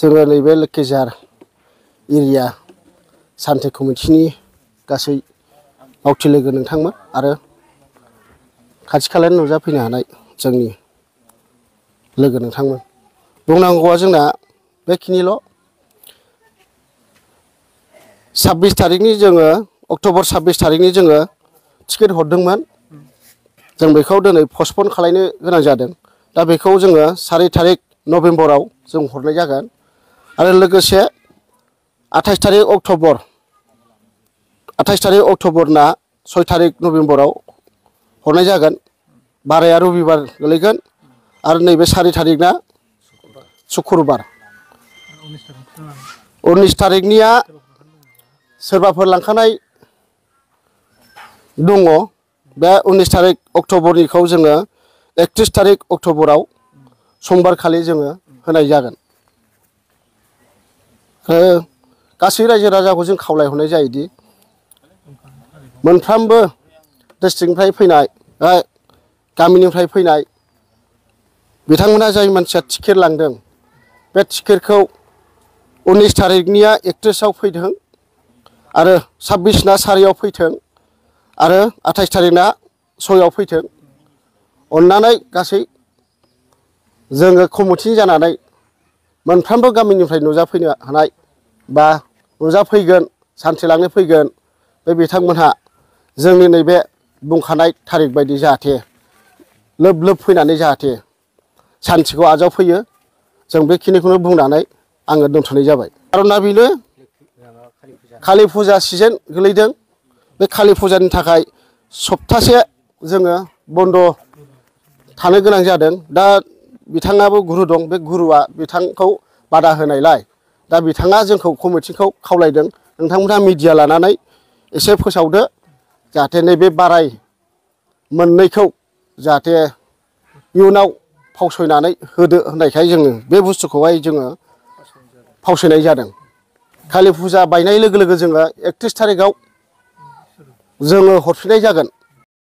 जोङो नैबे लोखिजार एरिया सान्थि कमिटिनि गासै मावथि लोगो नोंथांमोन आरो खाथि खालानि नुजाफैनो हानाय जोंनि लोगो नोंथांमोन बुंनांगौआ जोंना बेखिनिल'। 26 तारिखनि जोङो अक्ट'बर 26 तारिखनि जोङो टिकेट हरदोंमोन। जों बेखौ दिनै पस्टपन खालामनो गोनां जादों। दा बेखौ जोङो 4 तारिख नभेम्बराव जों हरनाय जागोन आरो लोगोसे 28 तारिख अक्ट'बरना 6 तारिख नभेम्बराव हरनाय जागोन। बाराया रबिबार गोलैगोन आरो नैबे 4 तारिखना शुक्रबार। 19 तारिखनिया सोरबाफोर लांखानाय दङ। बे 19 तारिख अक्ट'बरनिखौ जोङो 31 तारिख अक्ट'बराव समबारखालि जोङो होनाय जागोन। गासै रायजो राजाखौ जों खावलायहरनाय जायोदि मोनफ्रोमबो डिस्ट्रिक्टनिफ्राय फैनाय गामिनिफ्राय फैनाय बिथांमोना जाय मानसिया टिकेट लांदों बे टिकेटखौ 19 तारिखनिया 31आव फैथों आरो 26ना 4आव फैथों आरो 28 तारिखना 6आव फैथों। अननानै गासै जोङो कमिटि जानानै मोनफ्रोमबो गामिनिफ्राय नुजाफैनो हानाय बा नुजाफैगोन सान्थि लांनो फैगोन बे बिथांमोनहा जोंनि नैबे बुंखानाय थारिख बायदि जाहाथे लोब लोब फैनानै जाहाथे सान्थिखौ आजावफैयो। जों बेखिनिखौनो बुंनानै आङो दोनथ'नाय जाबाय। खार'ना बेनो कालि फुजा सिजोन गोलैदों। बे कालि फुजानि थाखाय सप्तासे जोङो बन्द' थानो गोनां जादों। दा बिथाङाबो गुरु दं। बे गुरुआ बिथांखौ बादा होनायलाय दा बिथाङा जोंखौ कमिटिखौ खावलायदों नोंथांमोनहा मिडिया लानानै एसे फोसावदो जाहाथे नैबे बाराय मोननैखौ जाहाथे इयुनाव फावसयनानै होदो होननायखाय जोङो बे बुस्थुखौहाय जोङो फावसयनाय जादों। कालि फुजा बायनाय लोगो लोगो जोङो 31 तारिखआव जोङो हरफिननाय जागोन।